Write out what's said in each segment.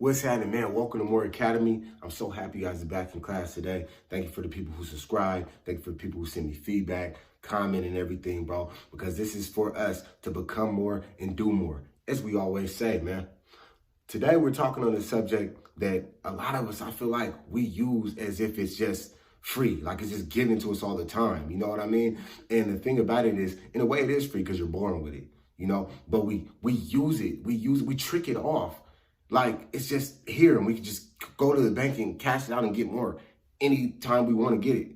What's happening, man? Welcome to More Academy. I'm so happy you guys are back in class today. Thank you for the people who subscribe. Thank you for the people who send me feedback, comment, and everything, bro. Because this is for us to become more and do more, as we always say, man. Today, we're talking on a subject that a lot of us, I feel like, we use as if it's just free, like it's just given to us all the time. You know what I mean? And the thing about it is, in a way, it is free because you're born with it. But we use it. We trick it off. Like it's just here and we can just go to the bank and cash it out and get more anytime we want to get it.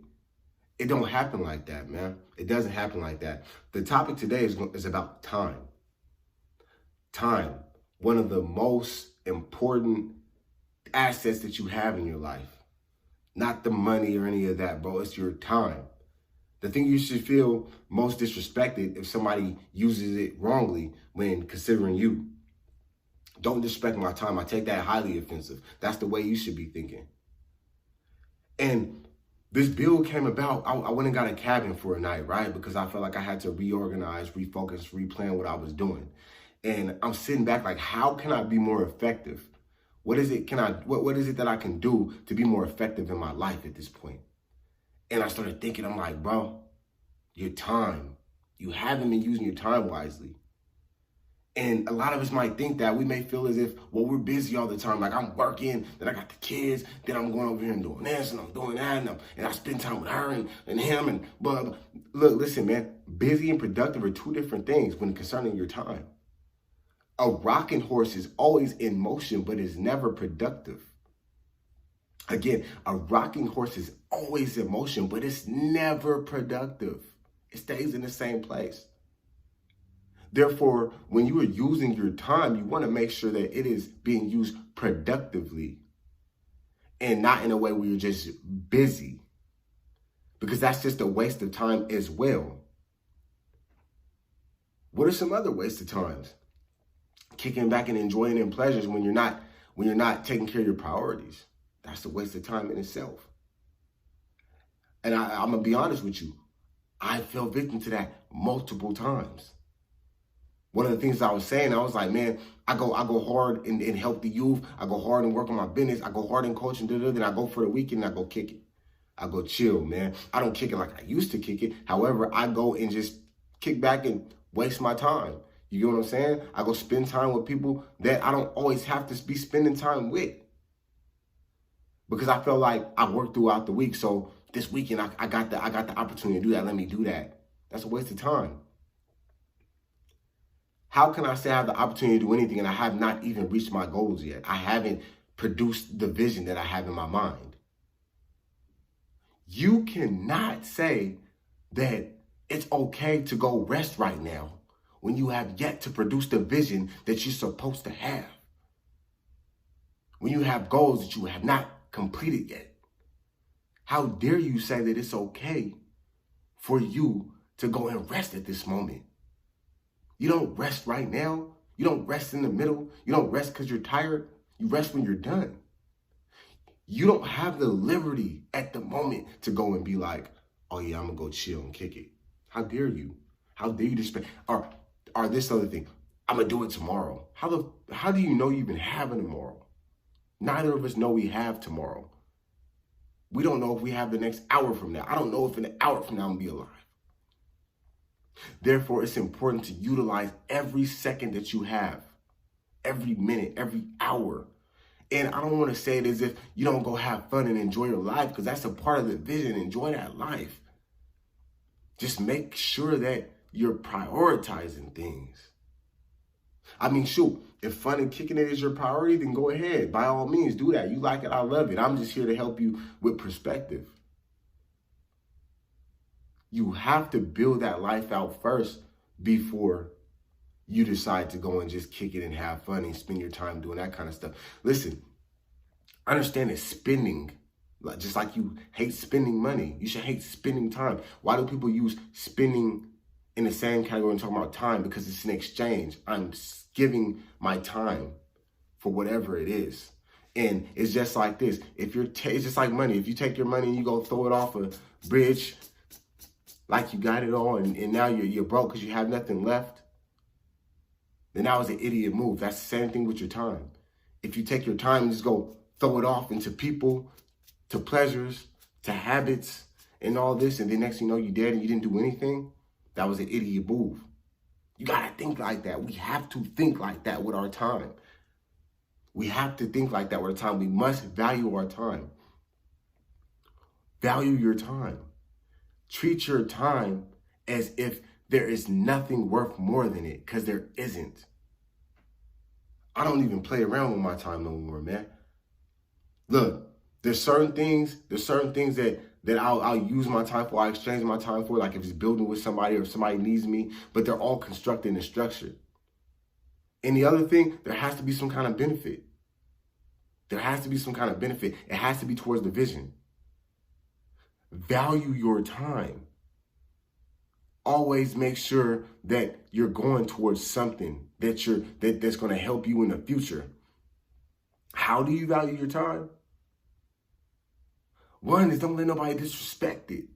It don't happen like that, man. It doesn't happen like that. The topic today is about time. Time, one of the most important assets that you have in your life. Not the money or any of that, bro. It's your time. The thing you should feel most disrespected if somebody uses it wrongly when considering you. Don't disrespect my time. I take that highly offensive. That's the way you should be thinking. And this bill came about. I went and got a cabin for a night, right? Because I felt like I had to reorganize, refocus, replan what I was doing. And I'm sitting back like, how can I be more effective? What is it that I can do to be more effective in my life at this point? And I started thinking, I'm like, bro, your time. You haven't been using your time wisely. And a lot of us might think that we may feel as if, well, we're busy all the time. Like I'm working, then I got the kids, then I'm going over here and doing this and I'm doing that. And I spend time with her and him and blah, blah. Look, listen, man, busy and productive are two different things when concerning your time. A rocking horse is always in motion, but is never productive. Again, a rocking horse is always in motion, but it's never productive. It stays in the same place. Therefore, when you are using your time, you want to make sure that it is being used productively and not in a way where you're just busy, because that's just a waste of time as well. What are some other wasted times? Kicking back and enjoying in pleasures when you're not taking care of your priorities. That's a waste of time in itself. And I'm going to be honest with you. I fell victim to that multiple times. One of the things I was saying, I was like, man, I go hard and help the youth. I go hard and work on my business. I go hard in coaching. Then I go for the weekend and I go kick it. I go chill, man. I don't kick it like I used to kick it. However, I go and just kick back and waste my time. You get what I'm saying? I go spend time with people that I don't always have to be spending time with. Because I feel like I work throughout the week. So this weekend, I got the opportunity to do that. Let me do that. That's a waste of time. How can I say I have the opportunity to do anything and I have not even reached my goals yet? I haven't produced the vision that I have in my mind. You cannot say that it's okay to go rest right now when you have yet to produce the vision that you're supposed to have. When you have goals that you have not completed yet. How dare you say that it's okay for you to go and rest at this moment? You don't rest right now. You don't rest in the middle. You don't rest because you're tired. You rest when you're done. You don't have the liberty at the moment to go and be like, oh yeah, I'm going to go chill and kick it. How dare you? How dare you disrespect? Or this other thing, I'm going to do it tomorrow. How do you know you even have a tomorrow? Neither of us know we have tomorrow. We don't know if we have the next hour from now. I don't know if in an hour from now I'm going to be alive. Therefore, it's important to utilize every second that you have, every minute, every hour. And I don't want to say it as if you don't go have fun and enjoy your life, because that's a part of the vision. Enjoy that life. Just make sure that you're prioritizing things. I mean, shoot, if fun and kicking it is your priority, then go ahead. By all means, do that. You like it, I love it. I'm just here to help you with perspective. You have to build that life out first before you decide to go and just kick it and have fun and spend your time doing that kind of stuff. Listen, understand that spending, just like you hate spending money, you should hate spending time. Why do people use spending in the same category and talking about time? Because it's an exchange. I'm giving my time for whatever it is. And it's just like this. It's just like money. If you take your money and you go throw it off a bridge, like you got it all, and now you're broke because you have nothing left, then that was an idiot move. That's the same thing with your time. If you take your time and just go throw it off into people, to pleasures, to habits, and all this, and then next thing you know, you're dead and you didn't do anything, that was an idiot move. You got to think like that. We have to think like that with our time. We have to think like that with our time. We must value our time. Value your time. Treat your time as if there is nothing worth more than it, because there isn't. I don't even play around with my time no more, man. Look, there's certain things that I'll use my time for, I exchange my time for, like if it's building with somebody or if somebody needs me, but they're all constructed and structured. And the other thing, there has to be some kind of benefit. There has to be some kind of benefit. It has to be towards the vision. Value your time. Always make sure that you're going towards something that's going to help you in the future. How do you value your time? One is don't let nobody disrespect it.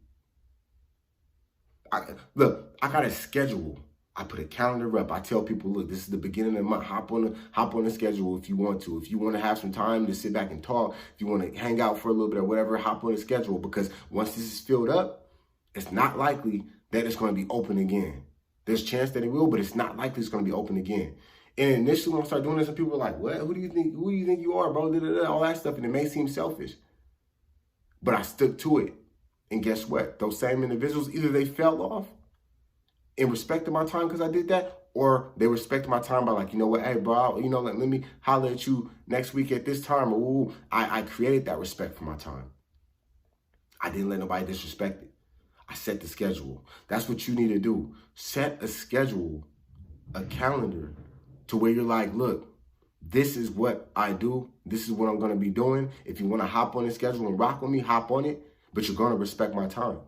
I got a schedule. I put a calendar up. I tell people, look, this is the beginning of the month. Hop on the schedule if you want to. If you want to have some time to sit back and talk, if you want to hang out for a little bit or whatever, hop on the schedule. Because once this is filled up, it's not likely that it's going to be open again. There's a chance that it will, but it's not likely it's going to be open again. And initially when I start doing this, and people are like, what? Who do you think you are, bro? All that stuff. And it may seem selfish. But I stuck to it. And guess what? Those same individuals, either they fell off and respected my time because I did that, or they respected my time by like, you know what, hey, bro, let me holler at you next week at this time. Ooh, I created that respect for my time. I didn't let nobody disrespect it. I set the schedule. That's what you need to do. Set a schedule, a calendar, to where you're like, look, this is what I do. This is what I'm going to be doing. If you want to hop on the schedule and rock with me, hop on it, but you're going to respect my time.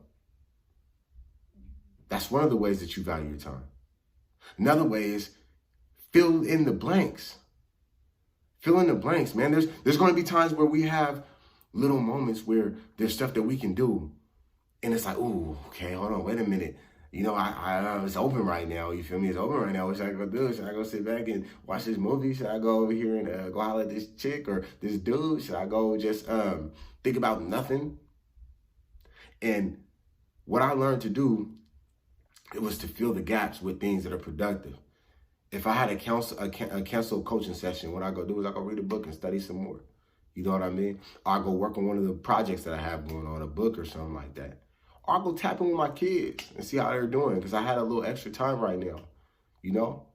That's one of the ways that you value your time. Another way is fill in the blanks. Fill in the blanks, man. There's going to be times where we have little moments where there's stuff that we can do. And it's like, ooh, okay, hold on, wait a minute. It's open right now. You feel me? It's open right now. What should I go do? Should I go sit back and watch this movie? Should I go over here and go holler at this chick or this dude? Should I go just think about nothing? And what I learned to do, it was to fill the gaps with things that are productive. If I had a cancel coaching session, what I go do is I go read a book and study some more. You know what I mean? Or I go work on one of the projects that I have going on, a book or something like that. Or I go tap in with my kids and see how they're doing because I had a little extra time right now. You know?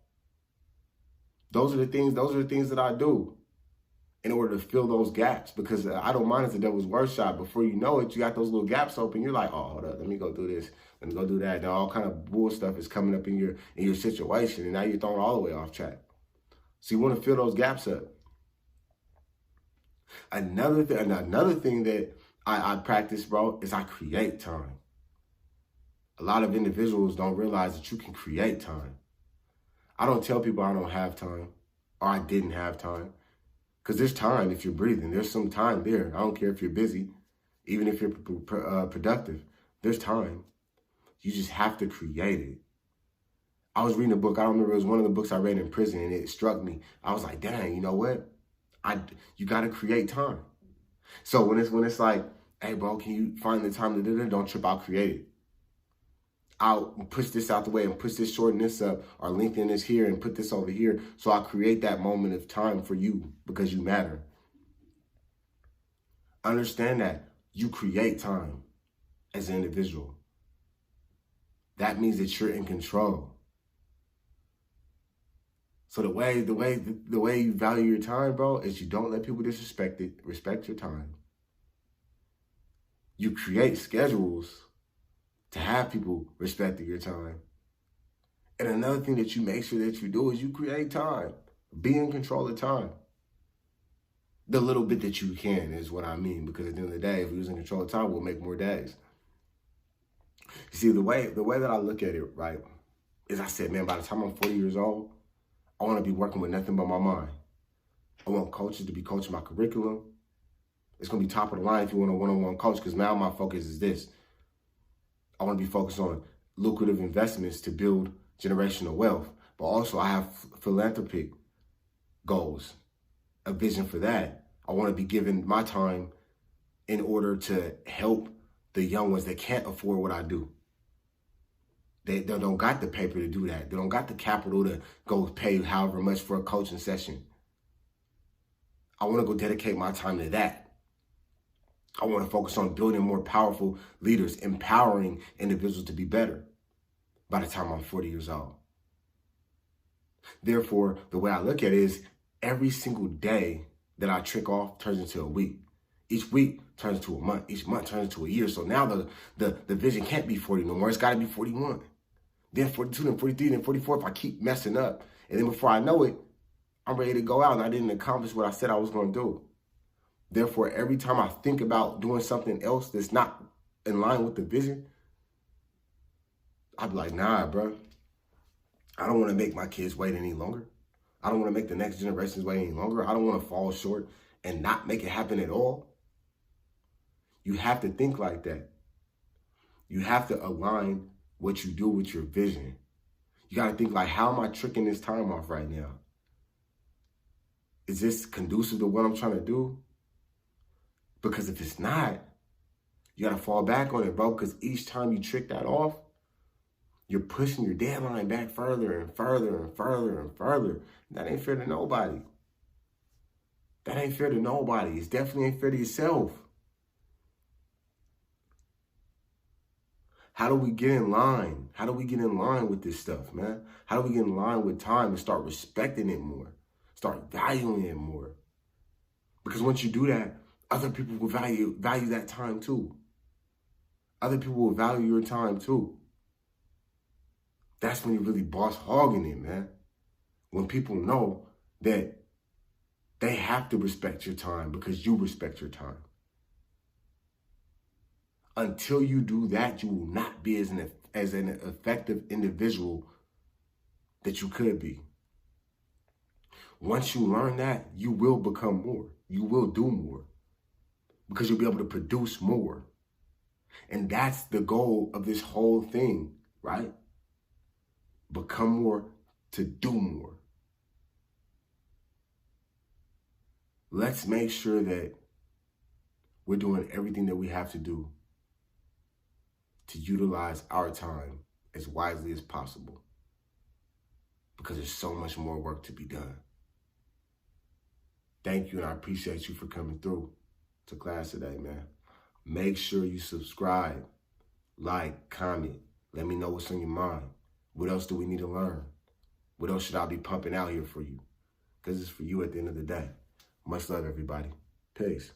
Those are the things that I do in order to fill those gaps, because I don't mind it's the devil's workshop. Before you know it, you got those little gaps open. You're like, oh, hold up, let me go do this. Let me go do that. Now all kind of bull stuff is coming up in your situation, and now you're thrown all the way off track. So you want to fill those gaps up. Another thing that I practice, bro, is I create time. A lot of individuals don't realize that you can create time. I don't tell people I don't have time or I didn't have time. Because there's time if you're breathing. There's some time there. I don't care if you're busy, even if you're productive. There's time. You just have to create it. I was reading a book. I don't remember. It was one of the books I read in prison, and it struck me. I was like, dang, you know what? You got to create time. So when it's like, hey, bro, can you find the time to do that? Don't trip. I'll create it. I'll push this out the way and push this, shorten this up, or lengthen this here and put this over here. So I'll create that moment of time for you because you matter. Understand that you create time as an individual. That means that you're in control. So the way you value your time, bro, is you don't let people disrespect it. Respect your time. You create schedules to have people respecting your time. And another thing that you make sure that you do is you create time. Be in control of time. The little bit that you can is what I mean, because at the end of the day, if we was in control of time, we'll make more days. You see, the way that I look at it, right, is I said, man, by the time I'm 40 years old, I want to be working with nothing but my mind. I want coaches to be coaching my curriculum. It's going to be top of the line if you want a one-on-one coach, because now my focus is this. I want to be focused on lucrative investments to build generational wealth. But also I have philanthropic goals. a vision for that. I want to be giving my time in order to help the young ones that can't afford what I do. They don't got the paper to do that. They don't got the capital to go pay however much for a coaching session. I want to go dedicate my time to that. I want to focus on building more powerful leaders, empowering individuals to be better by the time I'm 40 years old. Therefore, the way I look at it is every single day that I trick off turns into a week. Each week turns into a month. Each month turns into a year. So now the vision can't be 40 no more. It's got to be 41. Then 42, then 43, then 44 if I keep messing up. And then before I know it, I'm ready to go out and I didn't accomplish what I said I was going to do. Therefore, every time I think about doing something else that's not in line with the vision, I'd be like, nah, bro. I don't want to make my kids wait any longer. I don't want to make the next generations wait any longer. I don't want to fall short and not make it happen at all. You have to think like that. You have to align what you do with your vision. You got to think like, how am I tricking this time off right now? Is this conducive to what I'm trying to do? Because if it's not, you got to fall back on it, bro, because each time you trick that off, you're pushing your deadline back further and further and further and further. That ain't fair to nobody. That ain't fair to nobody. It's definitely ain't fair to yourself. How do we get in line? How do we get in line with this stuff, man? How do we get in line with time and start respecting it more? Start valuing it more? Because once you do that, other people will value that time too. Other people will value your time too. That's when you're really boss hogging it, man. When people know that they have to respect your time because you respect your time. Until you do that, you will not be as an effective individual that you could be. Once you learn that, you will become more. You will do more because you'll be able to produce more. And that's the goal of this whole thing, right? Become more to do more. Let's make sure that we're doing everything that we have to do to utilize our time as wisely as possible, because there's so much more work to be done. Thank you, and I appreciate you for coming through to class today, man. Make sure you subscribe, like, comment. Let me know what's on your mind. What else do we need to learn? What else should I be pumping out here for you? Because it's for you at the end of the day. Much love, everybody. Peace.